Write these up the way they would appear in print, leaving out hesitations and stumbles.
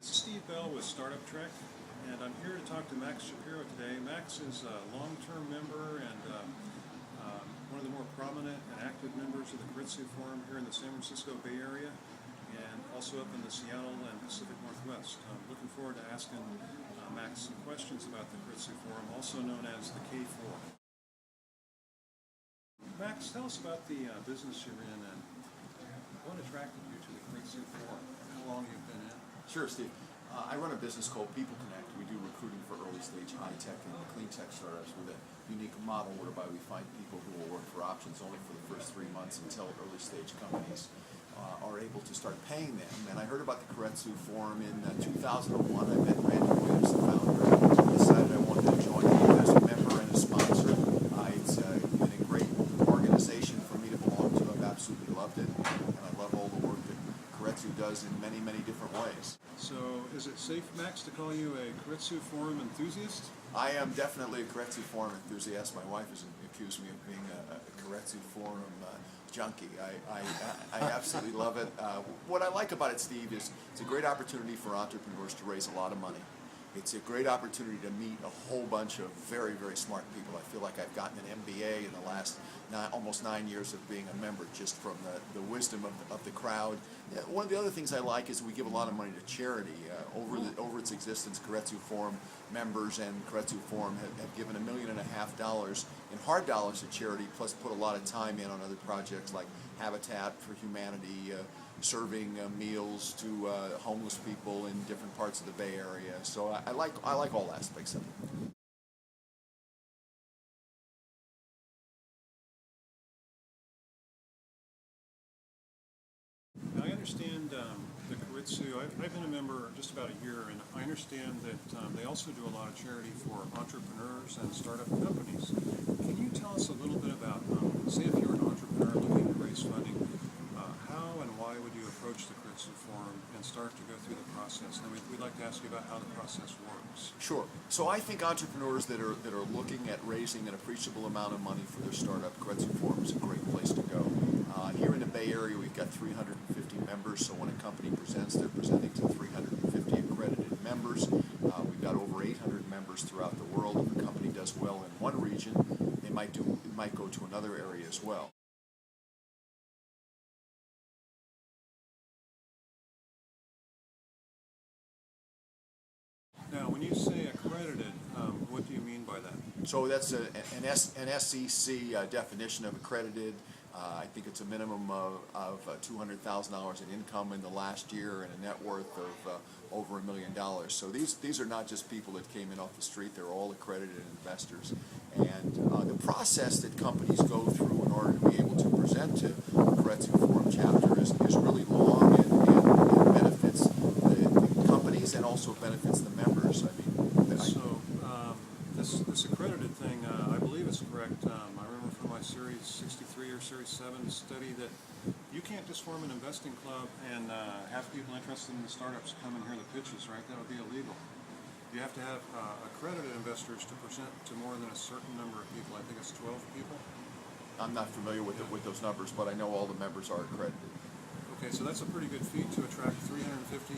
This is Steve Bell with Startup Trek, and I'm here to talk to Max Shapiro today. Max is a long-term member and one of the more prominent and active members of the Keiretsu Forum here in the San Francisco Bay Area, and also up in the Seattle and Pacific Northwest. I'm looking forward to asking Max some questions about the Keiretsu Forum, also known as the K4. Max, tell us about the business you're in and what attracted you to the Keiretsu Forum, how long you've been in. Sure, Steve. I run a business called People Connect. We do recruiting for early stage high tech and clean tech startups with a unique model whereby we find people who will work for options only for the first 3 months until early stage companies are able to start paying them. And I heard about the Keiretsu Forum in 2001. I met Randy Williams, the founder, and decided I wanted to join as a member and a sponsor. It's been a great organization for me to belong to. I've absolutely loved it, and I love all the work that Keiretsu does in many, many different ways. So, is it safe, Max, to call you a Keiretsu Forum enthusiast? I am definitely a Keiretsu Forum enthusiast. My wife has accused me of being a Keiretsu Forum junkie. I absolutely love it. What I like about it, Steve, is it's a great opportunity for entrepreneurs to raise a lot of money. It's a great opportunity to meet a whole bunch of very, very smart people. I feel like I've gotten an MBA in the last almost 9 years of being a member, just from the wisdom of the crowd. One of the other things I like is we give a lot of money to charity. Over its existence, Keiretsu Forum members and Keiretsu Forum have given $1.5 million in hard dollars to charity, plus put a lot of time in on other projects like Habitat for Humanity, serving meals to homeless people in different parts of the Bay Area. So I like all aspects of it. Now, I understand the Keiretsu, I've been a member just about a year, and I understand that they also do a lot of charity for entrepreneurs and startup companies. Can you tell us a little bit about, say if you're an entrepreneur looking to raise funding, how and why would you approach the Keiretsu Forum and start to go through the process? And we'd like to ask you about how the process works. Sure. So I think entrepreneurs that are looking at raising an appreciable amount of money for their startup, Keiretsu Forum is a great place to go. Here in the Bay Area, we've got 350 members, so when a company presents, they're presenting to 350 accredited members. We've got over 800 members throughout the world. If a company does well in one region, it might go to another area as well. Now, when you say accredited, what do you mean by that? So that's an SEC definition of accredited. I think it's a minimum of $200,000 in income in the last year and a net worth of over $1 million. So these are not just people that came in off the street. They're all accredited investors. And the process that companies go through in order to be able to present to the Keiretsu Forum chapter is really long and benefits the companies and also benefits the members. This accredited thing, I believe it's correct. I remember from my Series 63 or Series 7 study that you can't just form an investing club and have people interested in the startups come and hear the pitches, right? That would be illegal. You have to have accredited investors to present to more than a certain number of people. I think it's 12 people. I'm not familiar with those numbers, but I know all the members are accredited. Okay, so that's a pretty good feat to attract 350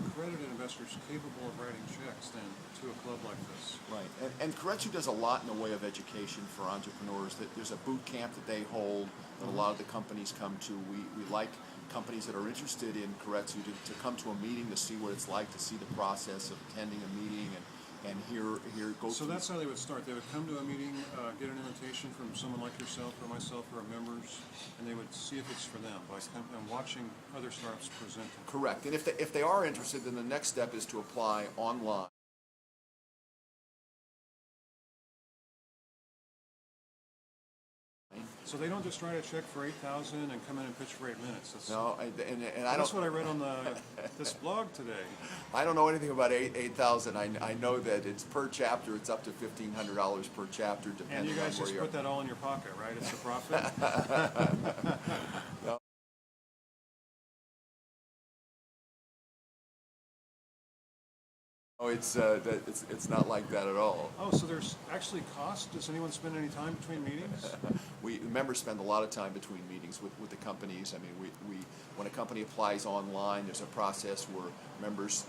accredited investors capable of writing checks then to a club like this. Right, and Keiretsu does a lot in the way of education for entrepreneurs. There's a boot camp that they hold that a lot of the companies come to. We like companies that are interested in Keiretsu to come to a meeting to see what it's like, to see the process of attending a meeting and here go. So that's how they would start. They would come to a meeting, get an invitation from someone like yourself or myself who are members, and they would see if it's for them by watching other startups present. Correct. And if they are interested, then the next step is to apply online. So they don't just write a check for $8,000 and come in and pitch for 8 minutes. No, and I don't. That's what I read on this blog today. I don't know anything about 8,000. I know that it's per chapter. It's up to $1,500 per chapter, depending on where you are. And you guys just put that all in your pocket, right? It's a profit. No. Oh, it's not like that at all. Oh, so there's actually cost? Does anyone spend any time between meetings? Members spend a lot of time between meetings with the companies. I mean, we when a company applies online, there's a process where Members,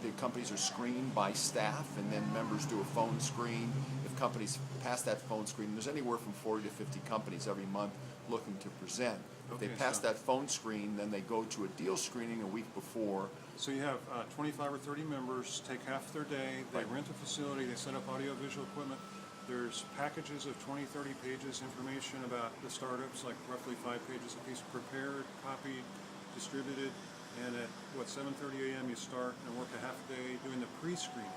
the companies are screened by staff, and then members do a phone screen. If companies pass that phone screen, there's anywhere from 40 to 50 companies every month looking to present. If they Okay, pass so- that phone screen, then they go to a deal screening a week before. So you have 25 or 30 members, take half their day, they Right. rent a facility, they set up audiovisual equipment. There's packages of 20, 30 pages, information about the startups, like roughly 5 pages a piece, prepared, copied, distributed, and at, 7:30 a.m. you start and work a half a day doing the pre-screening.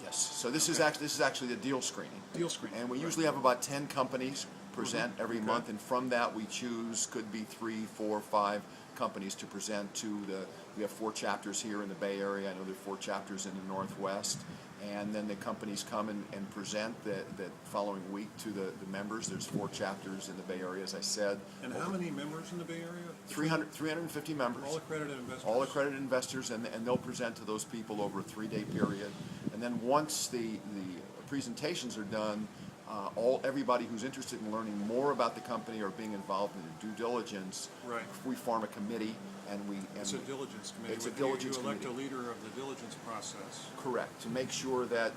Yes. So this is actually the deal screening. Deal screening, And we right. usually have about 10 companies present every Okay. month, and from that we choose, could be 3, 4, 5 companies to present to the. We have 4 chapters here in the Bay Area. I know there are 4 chapters in the Northwest. And then the companies come and present the following week to the members. There's 4 chapters in the Bay Area, as I said. And how many members in the Bay Area? 350 members. All accredited investors. All accredited investors, and they'll present to those people over a 3-day period. And then once the presentations are done, everybody who's interested in learning more about the company or being involved in the due diligence, Right. we form a committee, and It's a diligence committee. It's a With diligence you elect a committee. leader of the diligence process. correct, to make sure that,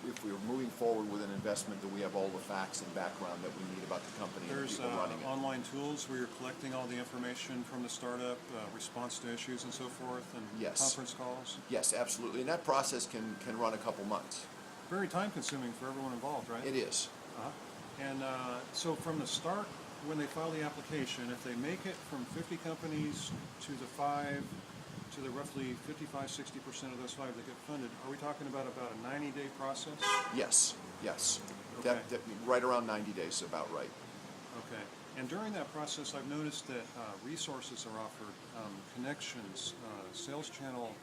if we're moving forward with an investment, that we have all the facts and background that we need about the company and the There's people running it. online tools where you're collecting all the information from the startup, response to issues and so forth, and Yes. conference calls. Yes, absolutely, and that process can run a couple months. Very time consuming for everyone involved, right? It is. Uh-huh. And so from the start, when they file the application, if they make it from 50 companies to the 5, to the roughly 55-60% of those 5 that get funded, are we talking about a 90-day process? Yes, yes. Okay. That right around 90 days is about right. Okay. And during that process, I've noticed that resources are offered, connections, sales channel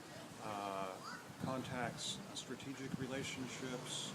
contacts, strategic relationships.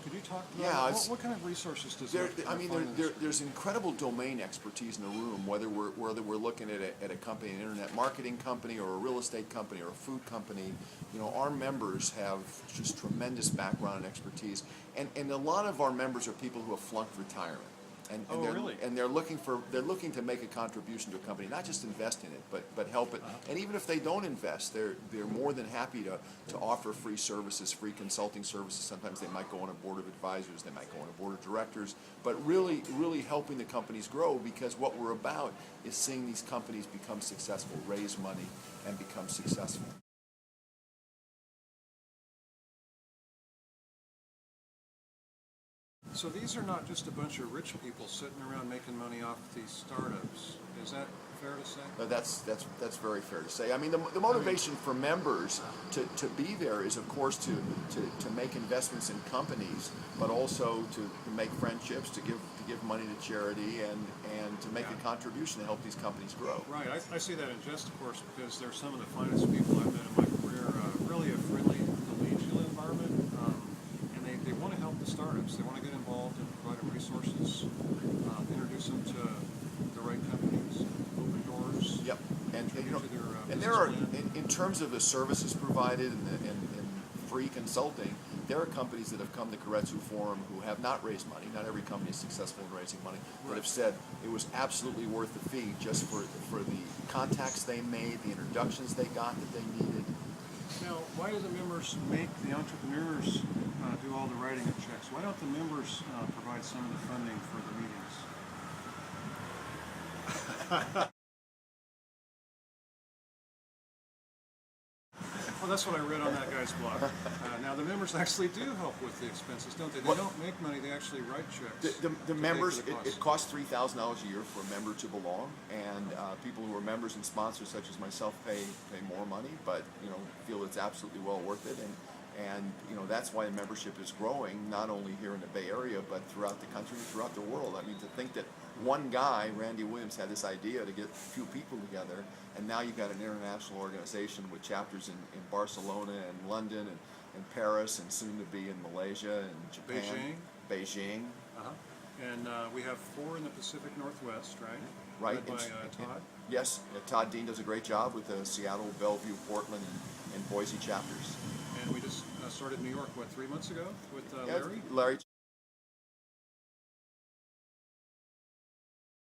Could you talk about Yeah, it's- what kind of resources does There, that I mean, there's incredible domain expertise in the room, whether we're looking at a company, an internet marketing company, or a real estate company, or a food company. Our members have just tremendous background and expertise, and a lot of our members are people who have flunked retirement. And Oh, they're, really? and they're looking to make a contribution to a company, not just invest in it, but help it. And even if they don't invest, they're more than happy to offer free services, free consulting services. Sometimes they might go on a board of advisors, they might go on a board of directors, but really helping the companies grow, because what we're about is seeing these companies become successful, raise money, and become successful. So these are not just a bunch of rich people sitting around making money off these startups. Is that fair to say? That's very fair to say. I mean, the motivation for members to be there is, of course, to make investments in companies, but also to make friendships, to give money to charity, and to make a contribution to help these companies grow. Right. I see that in jest, of course, because they're some of the finest people I've met in my career. Really a friendly, collegial environment, and they want to help the startups. They want to get involved and provide them resources, introduce them to the right companies, open doors. Yep. And Contribute to their and there business are plan. in terms of the services provided and free consulting, there are companies that have come to Keiretsu Forum who have not raised money. Not every company is successful in raising money, but have said it was absolutely worth the fee just for the contacts they made, the introductions they got that they needed. Now, why do the members make the entrepreneurs do all the writing of checks? Why don't the members provide some of the funding for the meetings? Well, that's what I read on that guy's blog. Now, the members actually do help with the expenses, don't they? They don't make money, they actually write checks. The to pay members, for the it costs $3,000 a year for a member to belong, and people who are members and sponsors such as myself pay more money, but feel it's absolutely well worth it, and that's why the membership is growing, not only here in the Bay Area, but throughout the country and throughout the world. I mean, to think that one guy, Randy Williams, had this idea to get a few people together, and now you've got an international organization with chapters in Barcelona and London and Paris, and soon to be in Malaysia and Japan. Beijing. Uh-huh. And we have 4 in the Pacific Northwest, right? Right. Led by Todd. Yes, Todd Dean does a great job with the Seattle, Bellevue, Portland, and Boise chapters. And we just started New York, 3 months ago with Yeah, Larry? Larry